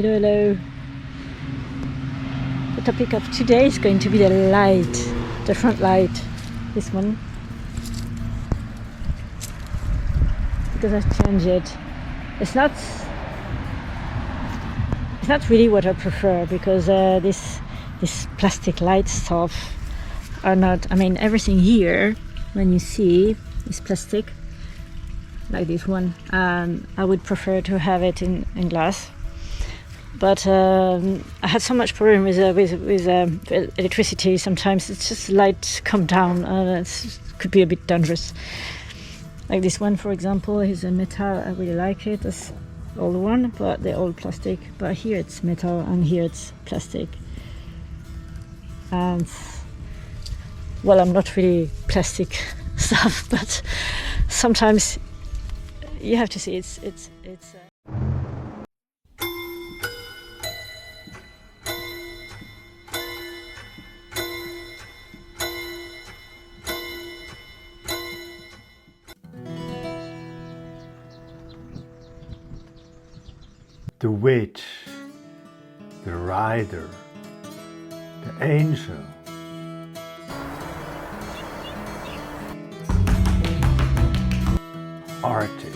Hello, hello. The topic of today is going to be the light, the front light, this one. Because I've changed it. It's not really what I prefer, because this plastic light stuff are not, I mean, everything here, when you see, is plastic, like this one. I would prefer to have it in glass. But I had so much problem with electricity. Sometimes it's just light come down, and it could be a bit dangerous. Like this one, for example, is a metal. I really like it. It's old one, but they're all plastic. But here it's metal, and here it's plastic. And well, I'm not really plastic stuff, but sometimes you have to see it's. The witch, the rider, the angel. Artist.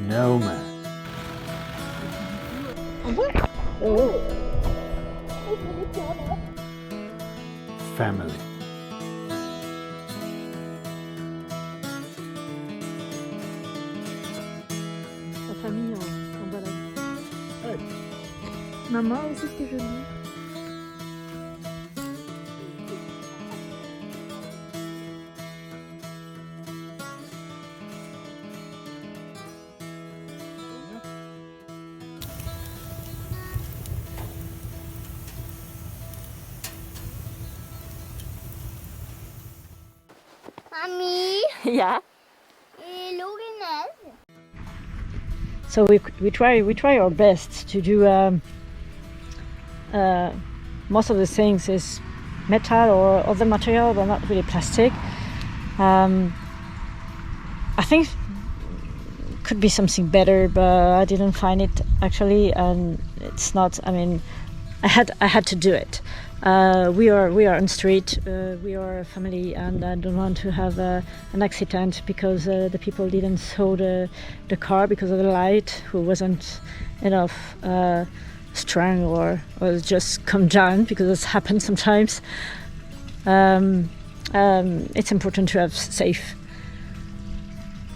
Nomad. Family. La famille en balade. Ouais. Maman aussi, c'était joli. Mommy, Yeah. Est Où Le Neige? So we try our best to do most of the things is metal or other material, but not really plastic. I think could be something better, but I didn't find it actually, and it's not. I mean, I had to do it. We are on street. We are a family, and I don't want to have an accident because the people didn't saw the car because of the light, who wasn't enough strong, or just come down, because it's happened sometimes. It's important to have safe.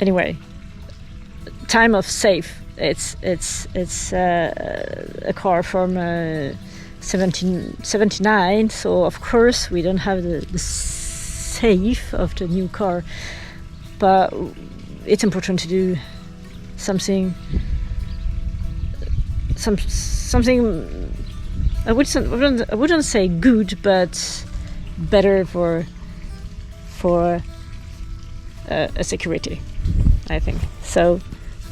Anyway, time of safe. It's a car from 1779, so of course we don't have the safe of the new car, but it's important to do something I wouldn't say good, but better for a security, I think. So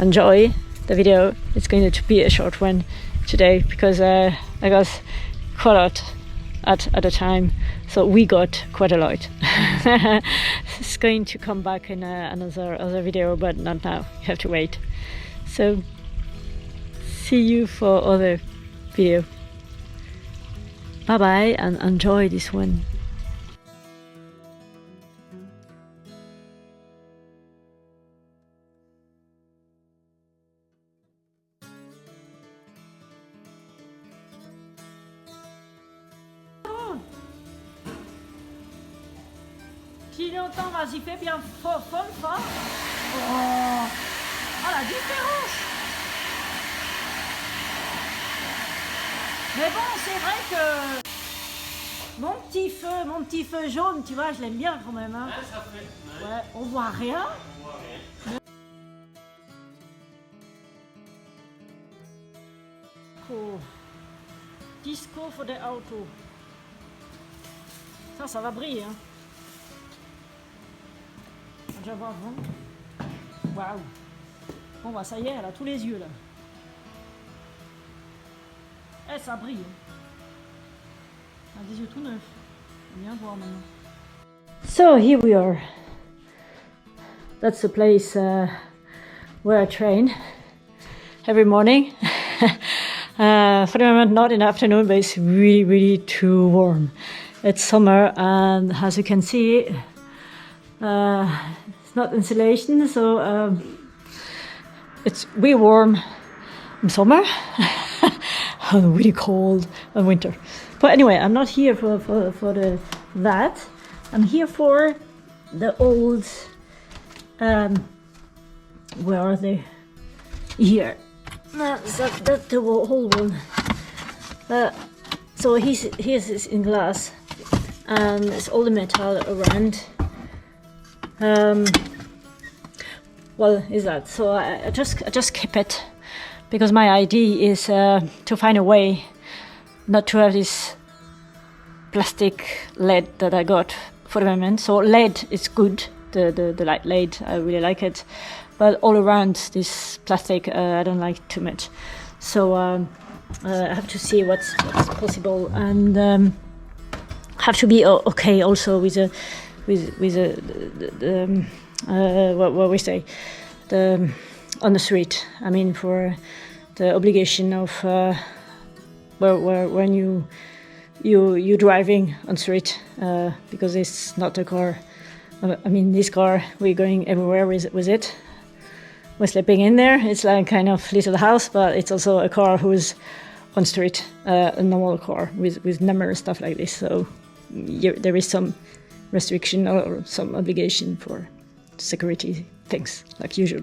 enjoy the video. It's going to be a short one today, because I got quite a lot at a time, so we got quite a lot. It's going to come back in another video, but not now. You have to wait. So see you for other video. Bye bye, and enjoy this one. Clignotant, vas-y, fais bien fort. Oh, la différence. Mais bon, c'est vrai que mon petit feu jaune, tu vois, je l'aime bien quand même. Hein. Ouais, ça fait. Ouais, on voit rien. Disco for the auto. Ça va briller. Hein. On va voir. Waouh. Bon bah ça y est, elle a tous les yeux là. Ça brille. Des yeux tout neufs. Bien voir maintenant. So here we are. That's the place where I train every morning. For the moment, not in the afternoon, but it's really, really too warm. It's summer, and as you can see, it's not insulation, so it's really warm in summer and really cold in winter. But anyway, I'm not here for that. I'm here for the old. Where are they? Here. That's the whole one. So here's is in glass, and it's all the metal around. Well, is that so? I just keep it because my idea is to find a way not to have this plastic lead that I got for the moment. So lead is good. The light lead, I really like it, but all around this plastic I don't like too much. So I have to see what's possible, and have to be okay also with what we say, the on the street. I mean, for the obligation of when you driving on street, because it's not a car. I mean, this car, we're going everywhere with it. We're sleeping in there. It's like kind of little house, but it's also a car who's on street, a normal car with numbers, stuff like this. So there is some restriction or some obligation for security things, like usual.